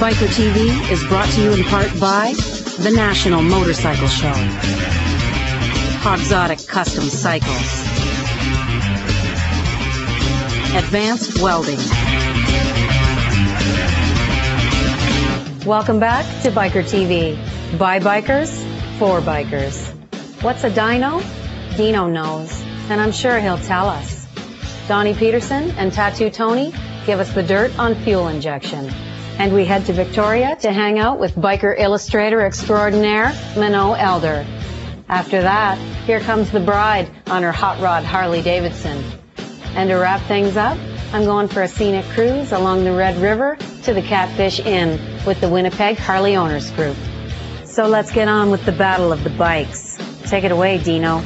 Biker TV is brought to you in part by the National Motorcycle Show, Exotic Custom Cycles, Advanced Welding. Welcome back to Biker TV. By bikers, for bikers. What's a dyno? Dino knows, and I'm sure he'll tell us. Donny Peterson and Tattoo Tony give us the dirt on fuel injection. And we head to Victoria to hang out with biker illustrator extraordinaire, Manon Elder. After that, here comes the bride on her hot rod Harley Davidson. And to wrap things up, I'm going for a scenic cruise along the Red River to the Catfish Inn with the Winnipeg Harley Owners Group. So let's get on with the battle of the bikes. Take it away, Dino.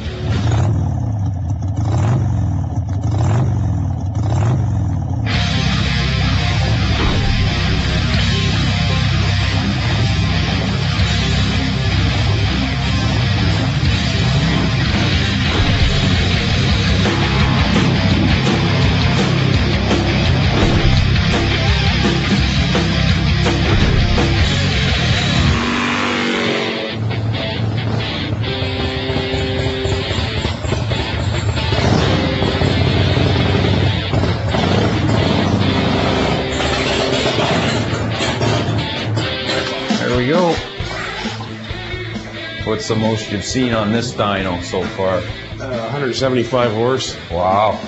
What's the most you've seen on this dyno so far? 175 horse. Wow.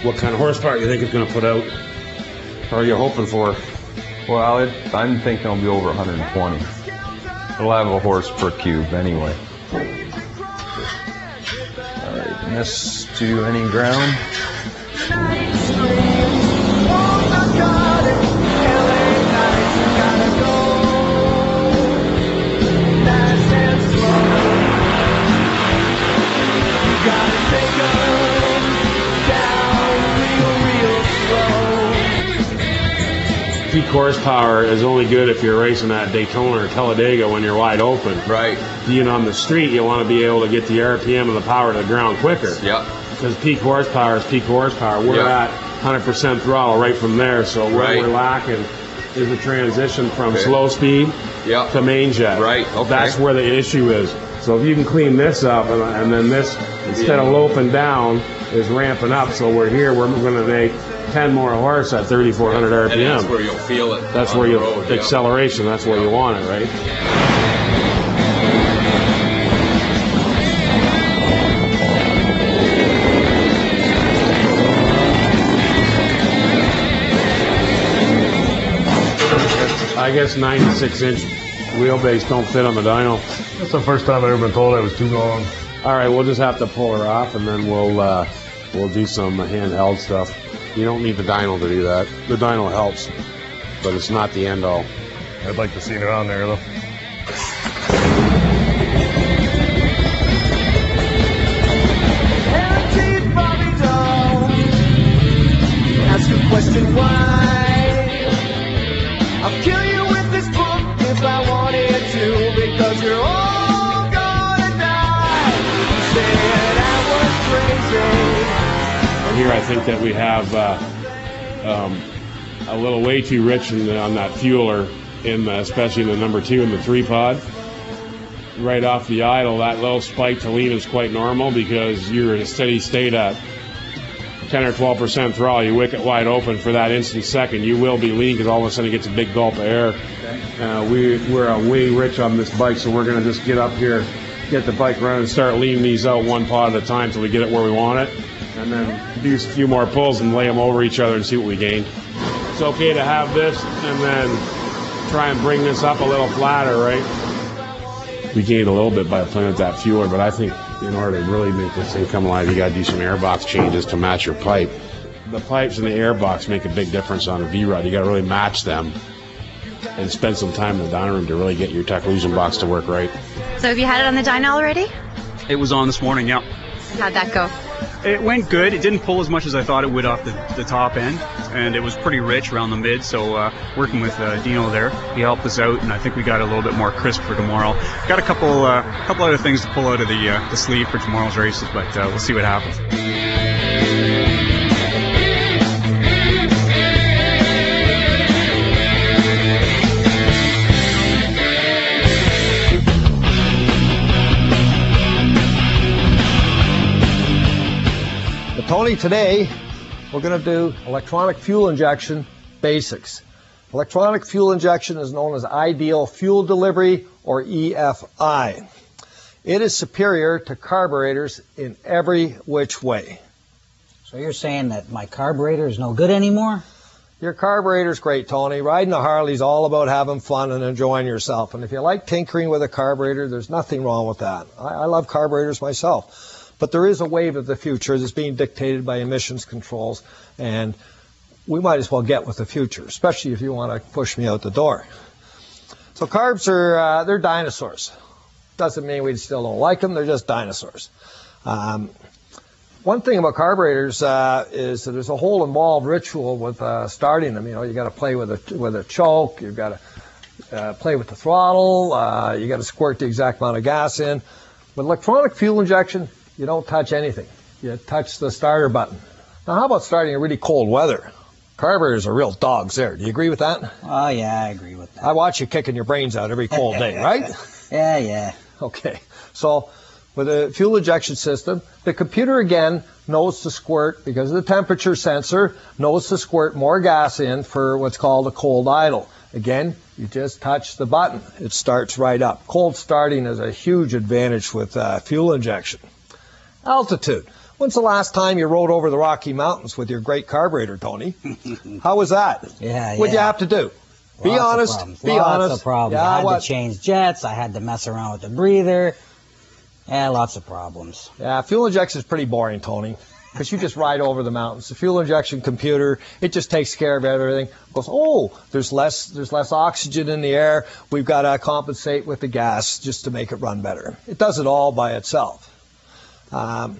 What kind of horsepower do you think it's going to put out? Or are you hoping for? Well, I'm thinking it'll be over 120. It'll have a horse per cube anyway. All right, miss to any ground. Peak horsepower is only good if you're racing at Daytona or Talladega when you're wide open. Right. Being on the street, you want to be able to get the RPM and the power to the ground quicker. Yep. Because peak horsepower is peak horsepower. We're at 100% throttle right from there, so what we're lacking is the transition from slow speed to main jet. Right. Okay. That's where the issue is. So if you can clean this up, and then this, instead of loping down, is ramping up. So we're going to make 10 more horse at 3,400 RPM. And that's where you'll feel it. That's where you'll acceleration. That's where you want it, right? I guess 96-inch wheelbase don't fit on the dyno. That's the first time I've ever been told I was too long. All right, we'll just have to pull her off, and then we'll do some handheld stuff. You don't need the dyno to do that. The dyno helps, but it's not the end all. I'd like to see it on there, though. Ask a question why. I'll kill you with this book if I wanted to, because you're all gonna die. You said I was crazy. And here I think that we have a little way too rich on that fueler, especially in the number 2 and the 3 pod. Right off the idle, that little spike to lean is quite normal because you're in a steady state at 10 or 12% throttle. You wick it wide open for that instant second. You will be lean because all of a sudden it gets a big gulp of air. We're way rich on this bike, so we're going to just get up here, get the bike running, and start leaning these out one pod at a time until we get it where we want it. And then do a few more pulls and lay them over each other and see what we gain. It's okay to have this and then try and bring this up a little flatter, right? We gained a little bit by playing with that fueler, but I think in order to really make this thing come alive, you got to do some airbox changes to match your pipe. The pipes and the airbox make a big difference on a V-Rod. You got to really match them and spend some time in the dyno room to really get your Techline box to work right. So have you had it on the dyno already? It was on this morning, yeah. How'd that go? It went good. It didn't pull as much as I thought it would off the top end, and it was pretty rich around the mid, so working with Dino there, he helped us out, and I think we got a little bit more crisp for tomorrow. Got a couple other things to pull out of the sleeve for tomorrow's races, but we'll see what happens. Tony, today we're going to do electronic fuel injection basics. Electronic fuel injection is known as ideal fuel delivery, or EFI. It is superior to carburetors in every which way. So you're saying that my carburetor is no good anymore? Your carburetor's great, Tony. Riding a Harley's all about having fun and enjoying yourself. And if you like tinkering with a carburetor, there's nothing wrong with that. I love carburetors myself. But there is a wave of the future that's being dictated by emissions controls, and we might as well get with the future, especially if you want to push me out the door. So carbs are, they're dinosaurs. Doesn't mean we still don't like them, they're just dinosaurs. One thing about carburetors is that there's a whole involved ritual with starting them. You know, you got to play with a choke, you've got to play with the throttle, you got to squirt the exact amount of gas in. With electronic fuel injection, you don't touch anything. You touch the starter button. Now, how about starting in really cold weather? Carburetors are real dogs there. Do you agree with that? Oh, yeah, I agree with that. I watch you kicking your brains out every cold day, right? Yeah. Okay. So with a fuel injection system, the computer again knows to squirt, because of the temperature sensor, knows to squirt more gas in for what's called a cold idle. Again, you just touch the button. It starts right up. Cold starting is a huge advantage with fuel injection. Altitude. When's the last time you rode over the Rocky Mountains with your great carburetor, Tony? How was that? Yeah. What'd you have to do? Be honest. Lots of problems. Yeah, I had to change jets. I had to mess around with the breather. Yeah, lots of problems. Yeah, fuel injection is pretty boring, Tony, because you just ride over the mountains. The fuel injection computer, it just takes care of everything. It goes, oh, there's less oxygen in the air. We've got to compensate with the gas just to make it run better. It does it all by itself. Sounds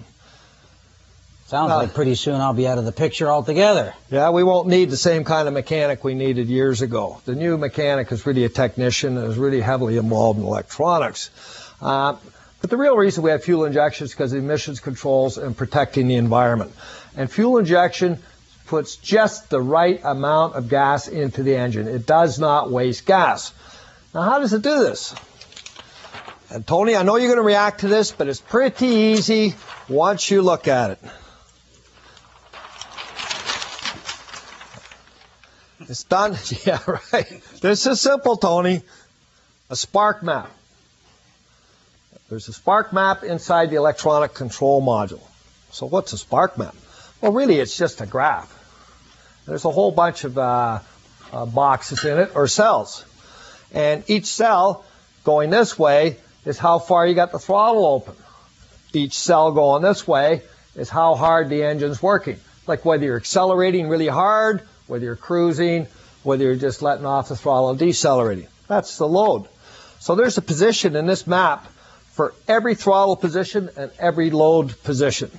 like pretty soon I'll be out of the picture altogether. Yeah, we won't need the same kind of mechanic we needed years ago. The new mechanic is really a technician and is really heavily involved in electronics. But the real reason we have fuel injection is because of emissions controls and protecting the environment. And fuel injection puts just the right amount of gas into the engine. It does not waste gas. Now, how does it do this? And Tony, I know you're going to react to this, but it's pretty easy once you look at it. It's done. Yeah, right. This is simple, Tony. A spark map. There's a spark map inside the electronic control module. So what's a spark map? Well, really, it's just a graph. There's a whole bunch of boxes in it, or cells. And each cell going this way is how far you got the throttle open. Each cell going this way is how hard the engine's working. Like whether you're accelerating really hard, whether you're cruising, whether you're just letting off the throttle and decelerating. That's the load. So there's a position in this map for every throttle position and every load position.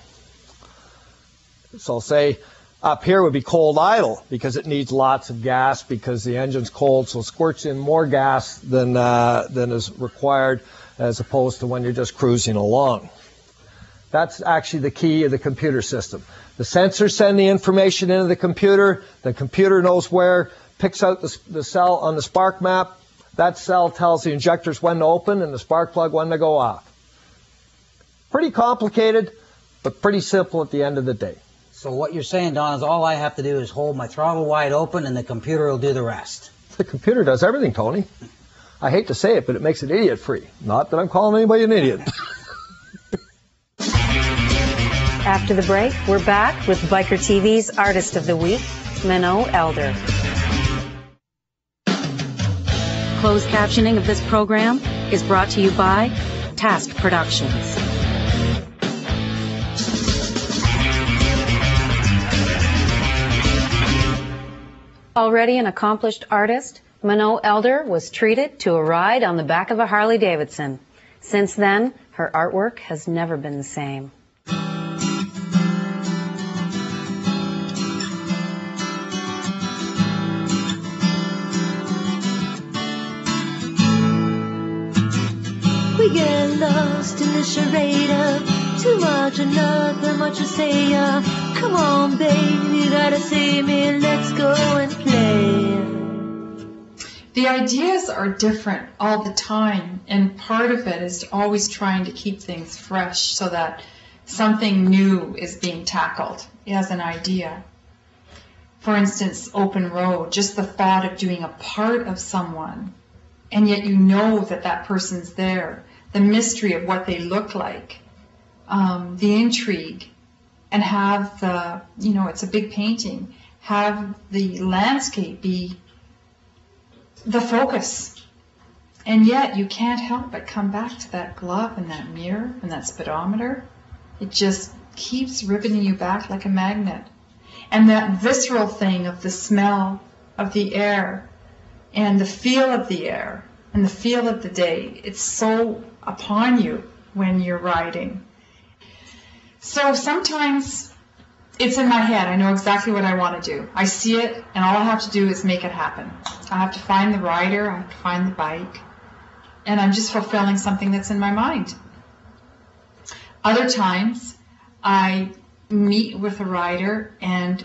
So say up here would be cold idle, because it needs lots of gas because the engine's cold, so it squirts in more gas than is required, as opposed to when you're just cruising along. That's actually the key of the computer system. The sensors send the information into the computer knows where, picks out the cell on the spark map. That cell tells the injectors when to open and the spark plug when to go off. Pretty complicated, but pretty simple at the end of the day. So what you're saying, Don, is all I have to do is hold my throttle wide open and the computer will do the rest. The computer does everything, Tony. I hate to say it, but it makes it idiot-free. Not that I'm calling anybody an idiot. After the break, we're back with Bikertv's Artist of the Week, Manon Elder. Closed captioning of this program is brought to you by Task Productions. Already an accomplished artist, Manon Elder was treated to a ride on the back of a Harley Davidson. Since then, her artwork has never been the same. We get lost in the charade of too much or nothing, what you say. Come on, babe, you gotta see me, let's go and play. The ideas are different all the time, and part of it is always trying to keep things fresh so that something new is being tackled. as an idea. For instance, open road, just the thought of doing a part of someone, and yet you know that that person's there, the mystery of what they look like, the intrigue, and have the, you know, it's a big painting, have the landscape be the focus. And yet you can't help but come back to that glove and that mirror and that speedometer. It just keeps riveting you back like a magnet. And that visceral thing of the smell of the air and the feel of the air and the feel of the day, it's so upon you when you're riding. So sometimes it's in my head. I know exactly what I want to do. I see it, and all I have to do is make it happen. I have to find the rider, I have to find the bike, and I'm just fulfilling something that's in my mind. Other times, I meet with a rider, and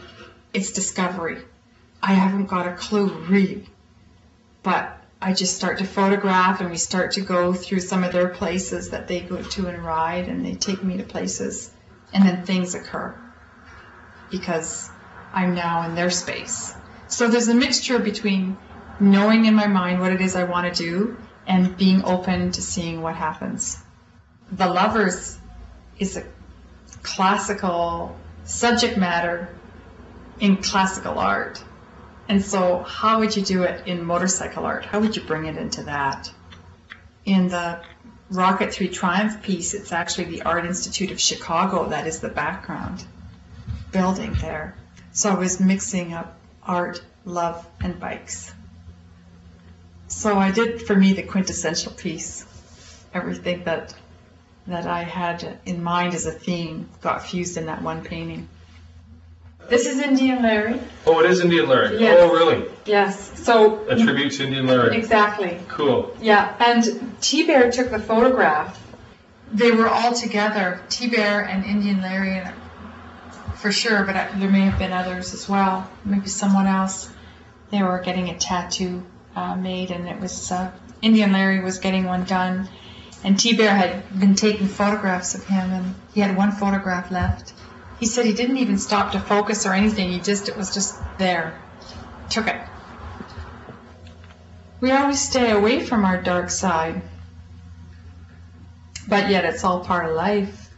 it's discovery. I haven't got a clue, really. But I just start to photograph, and we start to go through some of their places that they go to and ride, and they take me to places, and then things occur because I'm now in their space. So there's a mixture between knowing in my mind what it is I want to do and being open to seeing what happens. The Lovers is a classical subject matter in classical art. And so how would you do it in motorcycle art? How would you bring it into that? In the Rocket 3 Triumph piece, it's actually the Art Institute of Chicago that is the background building there. So I was mixing up art, love, and bikes. So I did, for me, the quintessential piece. Everything that I had in mind as a theme got fused in that one painting. This is Indian Larry. Oh, it is Indian Larry. Yes. Oh, really? Yes. So a tribute to Indian Larry. Exactly. Cool. Yeah, and T-Bear took the photograph. They were all together, T-Bear and Indian Larry, for sure, but there may have been others as well, maybe someone else. They were getting a tattoo made, and it was Indian Larry was getting one done, and T-Bear had been taking photographs of him, and he had one photograph left. He said he didn't even stop to focus or anything, it was just there. Took it. We always stay away from our dark side, but yet it's all part of life.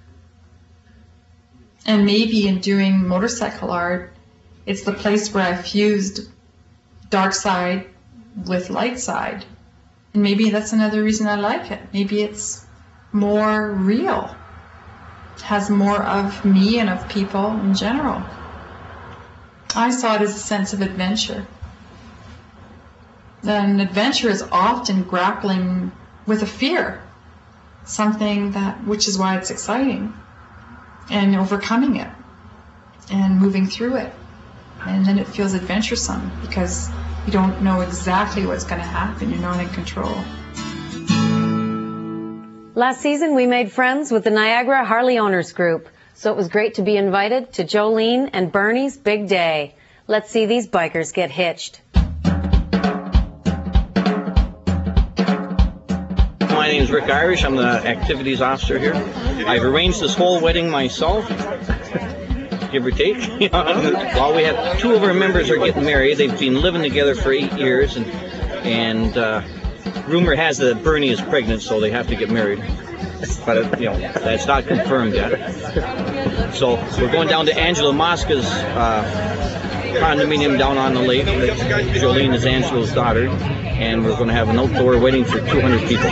And maybe in doing motorcycle art, it's the place where I fused dark side with light side. And maybe that's another reason I like it. Maybe it's more real. It has more of me and of people in general. I saw it as a sense of adventure. And adventure is often grappling with a fear. Something which is why it's exciting. And overcoming it. And moving through it. And then it feels adventuresome because you don't know exactly what's going to happen. You're not in control. Last season, we made friends with the Niagara Harley Owners Group, so it was great to be invited to Jolene and Bernie's big day. Let's see these bikers get hitched. My name is Rick Irish. I'm the activities officer here. I've arranged this whole wedding myself, give or take. Well, we have two of our members are getting married. They've been living together for 8 years, and rumor has that Bernie is pregnant, so they have to get married. But that's not confirmed yet. So we're going down to Angela Mosca's condominium down on the lake. Jolene is Angela's daughter, and we're going to have an outdoor wedding for 200 people.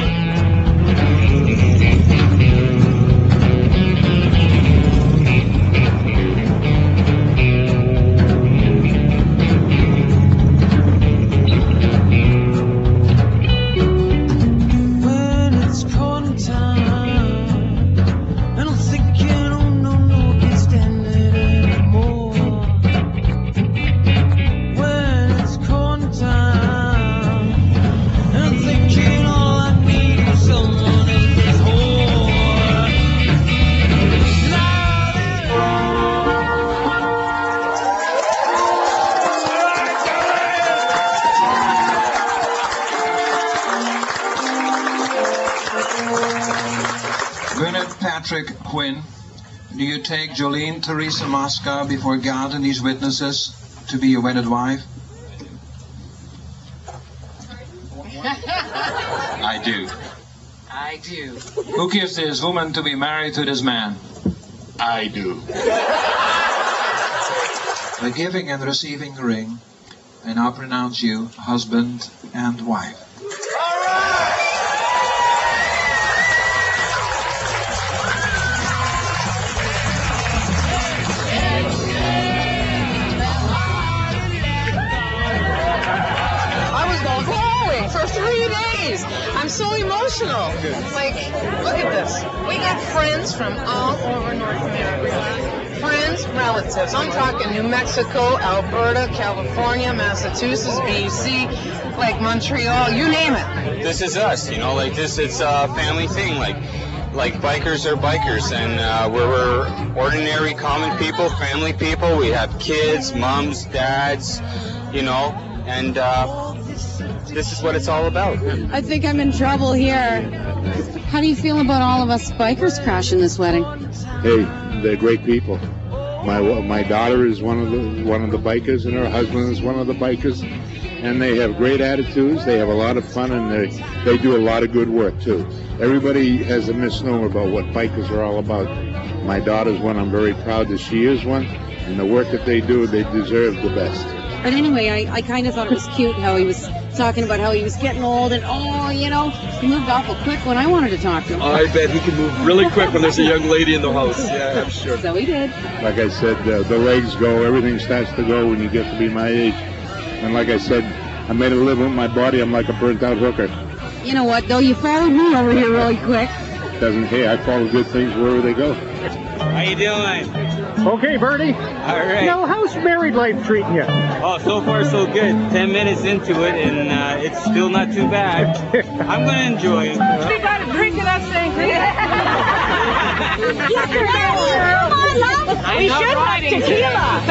Quinn, Do you take Jolene Teresa Mosca before God and these witnesses to be your wedded wife? I do. I do. Who gives this woman to be married to this man? I do. By giving and receiving the ring, I now pronounce you husband and wife. For 3 days. I'm so emotional. Like, look at this. We got friends from all over North America. Friends, relatives. I'm talking New Mexico, Alberta, California, Massachusetts, BC, like Montreal, you name it. This is us, you know, like this, it's a family thing, like bikers are bikers, and we're ordinary, common people, family people. We have kids, moms, dads, you know, and this is what it's all about. I think I'm in trouble here. How do you feel about all of us bikers crashing this wedding? Hey, they're great people. My daughter is one of the bikers, and her husband is one of the bikers, and they have great attitudes. They have a lot of fun, and they do a lot of good work too. Everybody has a misnomer about what bikers are all about. My daughter's one. I'm very proud that she is one, and the work that they do, they deserve the best. But anyway, I kind of thought it was cute how he was talking about how he was getting old, and you know, he moved awful quick when I wanted to talk to him. I bet he can move really quick when there's a young lady in the house. Yeah, I'm sure. So he did. Like I said, the legs go, everything starts to go when you get to be my age. And like I said, I made a living with my body. I'm like a burnt-out hooker. You know what, though? You followed me over here really quick. Hey, I follow good things wherever they go. How you doing? Okay, Bertie. All right. Now, how's married life treating you? Oh, so far so good. 10 minutes into it, and it's still not too bad. I'm going to enjoy it. We got a drink in that thing. We should have tequila.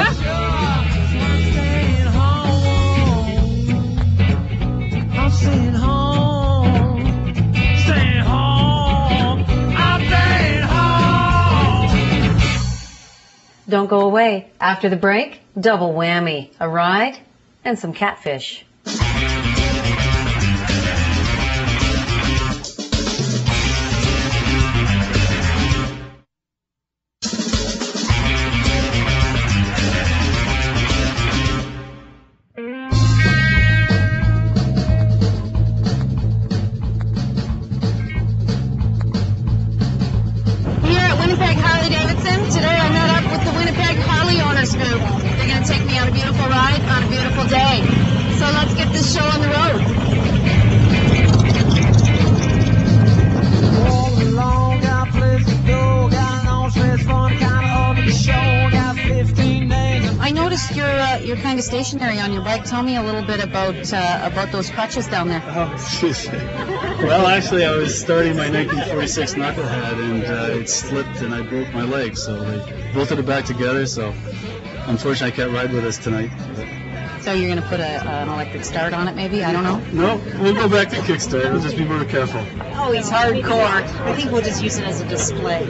I'm staying home. Staying home. I'm staying home. Don't go away. After the break, double whammy. A ride and some catfish. Here at Winnipeg Harley Davidson, today I met up with the Winnipeg Harley Owners Group. They're going to take me on a beautiful ride on a beautiful day. So let's get this show on the road. All along, got a place to go, got an all-stress fun, kind of over the show, got 15 days. I noticed you're kind of stationary on your bike. Tell me a little bit about those crutches down there. Oh, jeez. Well, actually, I was starting my 1946 knucklehead, and it slipped, and I broke my leg, so they bolted it back together, so unfortunately I can't ride with us tonight. So you're going to put an electric start on it, maybe? I don't know. No, we'll go back to kickstart. We'll just be more careful. Oh, he's hardcore. I think we'll just use it as a display.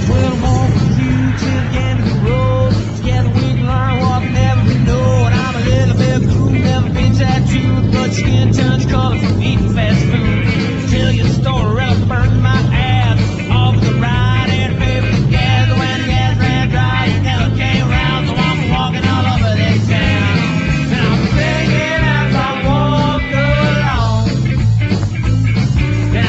Well, more for you till the end of the road. Together we can learn what we never know. And I'm a little bit blue, never been tattooed, but skin turns color from eating fast food. Tell you the story of the burn my ass off the ride and baby the gas when the gas ran dry. You never came around, so I'm walking all over this town. And I'm singing as I walk along. And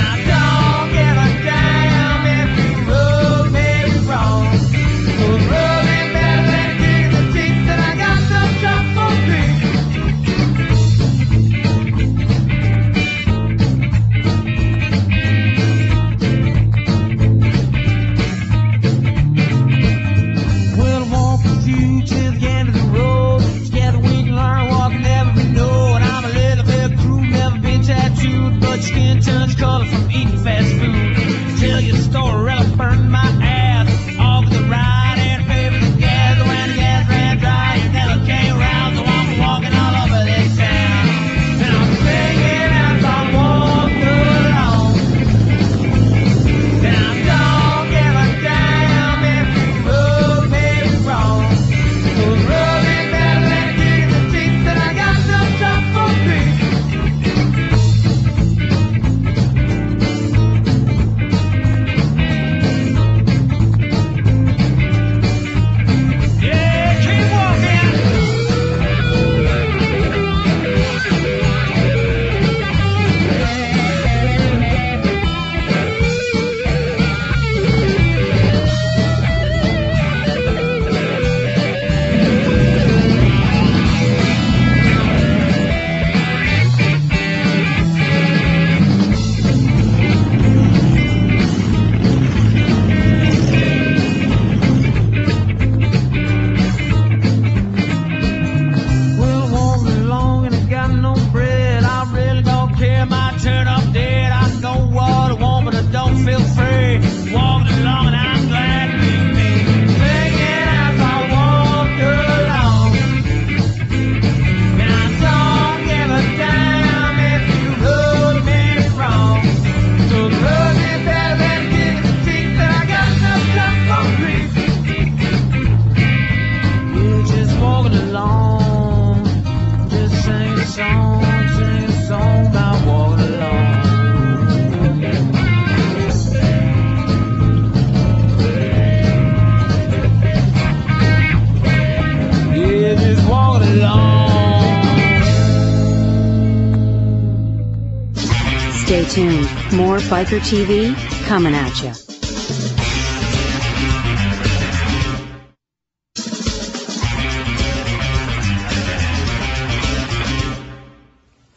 Stay tuned. More Biker TV coming at you.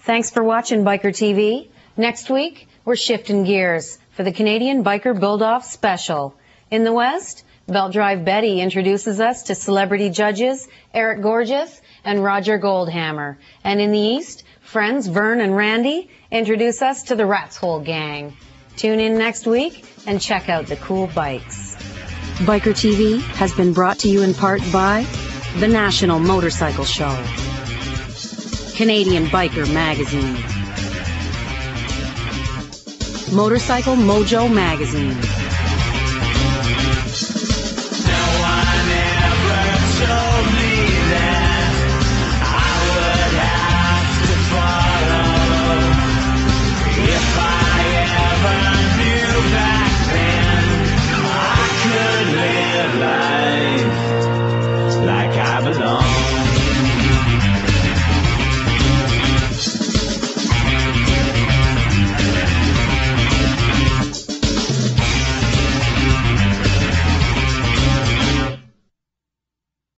Thanks for watching Biker TV. Next week, we're shifting gears for the Canadian Biker Build-Off Special. In the West, Belt Drive Betty introduces us to celebrity judges Eric Gorgeous and Roger Goldhammer. And in the East, friends Vern and Randy introduce us to the Rat's Hole Gang. Tune in next week and check out the cool bikes. Biker TV has been brought to you in part by the National Motorcycle Show, Canadian Biker Magazine, Motorcycle Mojo Magazine,